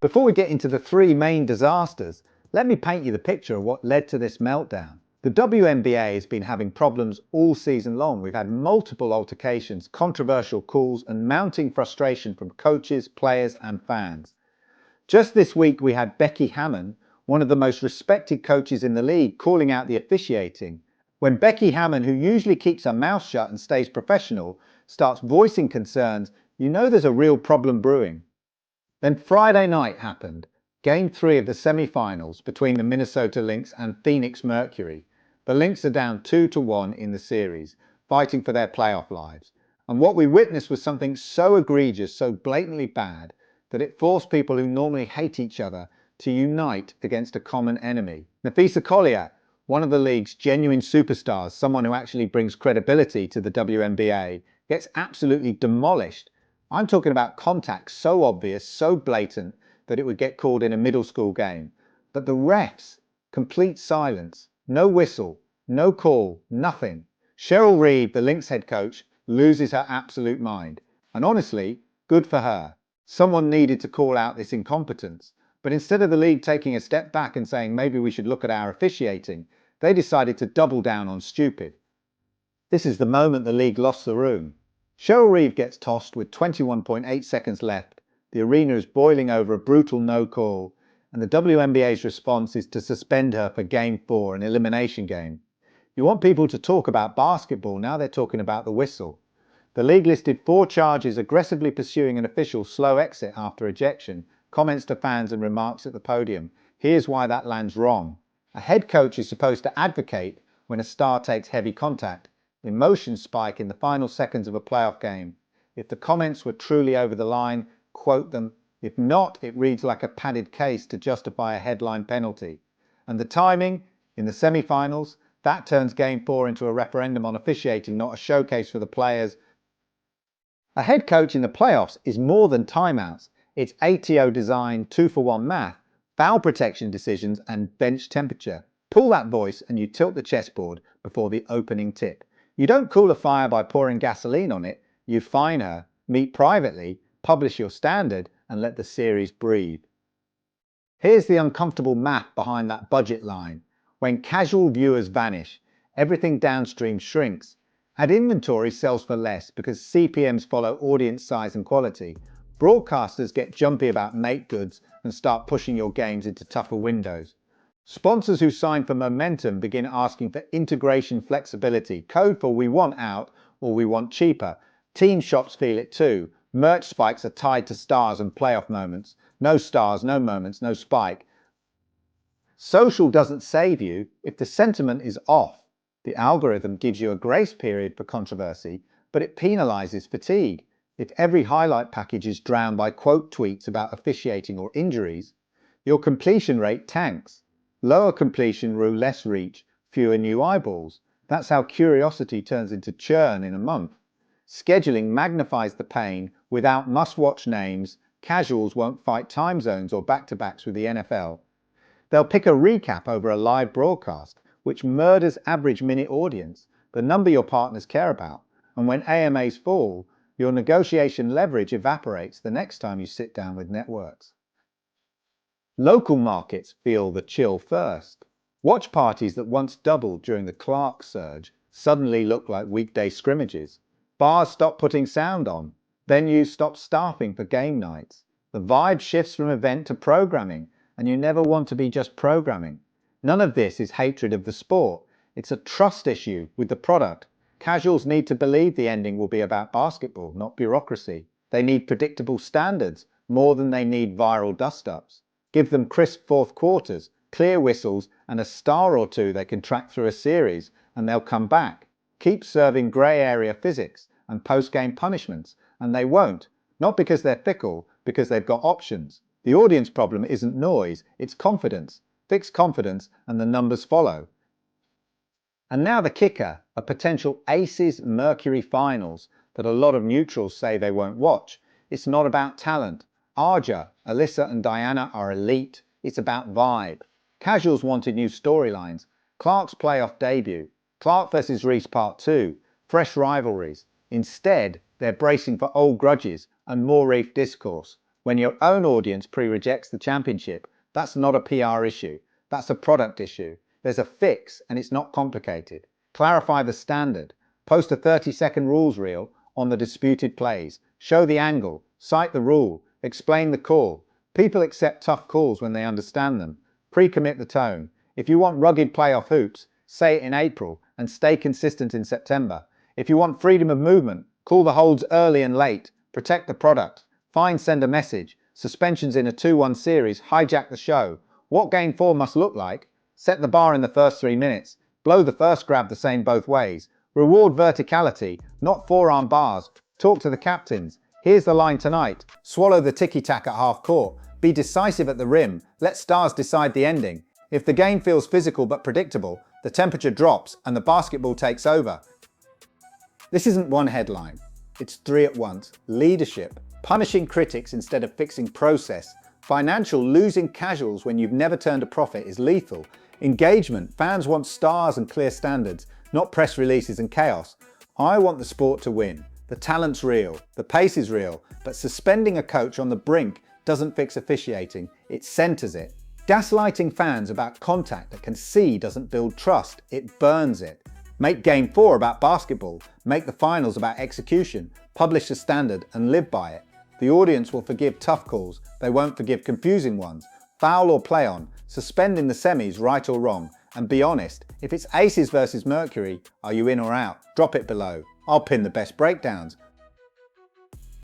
Before we get into the three main disasters, let me paint you the picture of what led to this meltdown. The WNBA has been having problems all season long. We've had multiple altercations, controversial calls, and mounting frustration from coaches, players, and fans. Just this week we had Becky Hammon, one of the most respected coaches in the league, calling out the officiating. When Becky Hammon, who usually keeps her mouth shut and stays professional, starts voicing concerns, you know there's a real problem brewing. Then Friday night happened, Game 3 of the semifinals between the Minnesota Lynx and Phoenix Mercury. The Lynx are down 2-1 in the series, fighting for their playoff lives. And what we witnessed was something so egregious, so blatantly bad, that it forced people who normally hate each other to unite against a common enemy. Napheesa Collier, one of the league's genuine superstars, someone who actually brings credibility to the WNBA, gets absolutely demolished. I'm talking about contact so obvious, so blatant, that it would get called in a middle school game. But the refs, complete silence, no whistle, no call, nothing. Cheryl Reeve, the Lynx head coach, loses her absolute mind. And honestly, good for her. Someone needed to call out this incompetence. But instead of the league taking a step back and saying maybe we should look at our officiating, they decided to double down on stupid. This is the moment the league lost the room. Cheryl Reeve gets tossed with 21.8 seconds left. The arena is boiling over a brutal no call, and the WNBA's response is to suspend her for Game 4, an elimination game. You want people to talk about basketball, now they're talking about the whistle. The league listed 4 charges: aggressively pursuing an official's slow exit after ejection, comments to fans and remarks at the podium. Here's why that lands wrong. A head coach is supposed to advocate when a star takes heavy contact. Emotions spike in the final seconds of a playoff game. If the comments were truly over the line, quote them. If not, it reads like a padded case to justify a headline penalty. And the timing, in the semifinals, that turns Game 4 into a referendum on officiating, not a showcase for the players. A head coach in the playoffs is more than timeouts. It's ATO design, 2-for-1 math, foul protection decisions, and bench temperature. Pull that voice and you tilt the chessboard before the opening tip. You don't cool a fire by pouring gasoline on it. You fine her, meet privately, publish your standard, and let the series breathe. Here's the uncomfortable math behind that budget line. When casual viewers vanish, everything downstream shrinks. Ad inventory sells for less because CPMs follow audience size and quality. Broadcasters get jumpy about make goods and start pushing your games into tougher windows. Sponsors who sign for momentum begin asking for integration flexibility, code for we want out or we want cheaper. Team shops feel it too. Merch spikes are tied to stars and playoff moments. No stars, no moments, no spike. Social doesn't save you if the sentiment is off. The algorithm gives you a grace period for controversy, but it penalizes fatigue. If every highlight package is drowned by quote tweets about officiating or injuries, your completion rate tanks. Lower completion rule less reach, fewer new eyeballs. That's how curiosity turns into churn in a month. Scheduling magnifies the pain. Without must-watch names, casuals won't fight time zones or back-to-backs with the NFL. They'll pick a recap over a live broadcast, which murders average minute audience, the number your partners care about. And when AMAs fall, your negotiation leverage evaporates the next time you sit down with networks. Local markets feel the chill first. Watch parties that once doubled during the Clark surge suddenly look like weekday scrimmages. Bars stop putting sound on. Venues stop staffing for game nights. The vibe shifts from event to programming, and you never want to be just programming. None of this is hatred of the sport. It's a trust issue with the product. Casuals need to believe the ending will be about basketball, not bureaucracy. They need predictable standards more than they need viral dust-ups. Give them crisp fourth quarters, clear whistles, and a star or two they can track through a series, and they'll come back. Keep serving grey area physics and post-game punishments, and they won't. Not because they're fickle, because they've got options. The audience problem isn't noise, it's confidence. Fix confidence and the numbers follow. And now the kicker, a potential Aces Mercury Finals that a lot of neutrals say they won't watch. It's not about talent. Arja, Alyssa and Diana are elite. It's about vibe. Casuals wanted new storylines. Clark's playoff debut. Clark vs Reese Part 2. Fresh rivalries. Instead, they're bracing for old grudges and more Reef discourse. When your own audience pre-rejects the championship, that's not a PR issue. That's a product issue. There's a fix, and it's not complicated. Clarify the standard. Post a 30-second rules reel on the disputed plays. Show the angle. Cite the rule. Explain the call. People accept tough calls when they understand them. Pre-commit the tone. If you want rugged playoff hoops, say it in April and stay consistent in September. If you want freedom of movement, call the holds early and late. Protect the product. Fines send a message. Suspensions in a 2-1 series hijack the show. What Game 4 must look like? Set the bar in the first 3 minutes. Blow the first grab the same both ways. Reward verticality, not forearm bars. Talk to the captains. Here's the line tonight. Swallow the ticky-tack at half court. Be decisive at the rim. Let stars decide the ending. If the game feels physical but predictable, the temperature drops and the basketball takes over. This isn't one headline. It's 3 at once. Leadership. Punishing critics instead of fixing process. Financial, losing casuals when you've never turned a profit is lethal. Engagement. Fans want stars and clear standards, not press releases and chaos. I want the sport to win. The talent's real. The pace is real. But suspending a coach on the brink doesn't fix officiating. It centers it. Gaslighting fans about contact that can see doesn't build trust. It burns it. Make Game 4 about basketball. Make the finals about execution. Publish the standard and live by it. The audience will forgive tough calls. They won't forgive confusing ones. Foul or play on. Suspend in the semis, right or wrong. And be honest. If it's Aces versus Mercury, are you in or out? Drop it below. I'll pin the best breakdowns.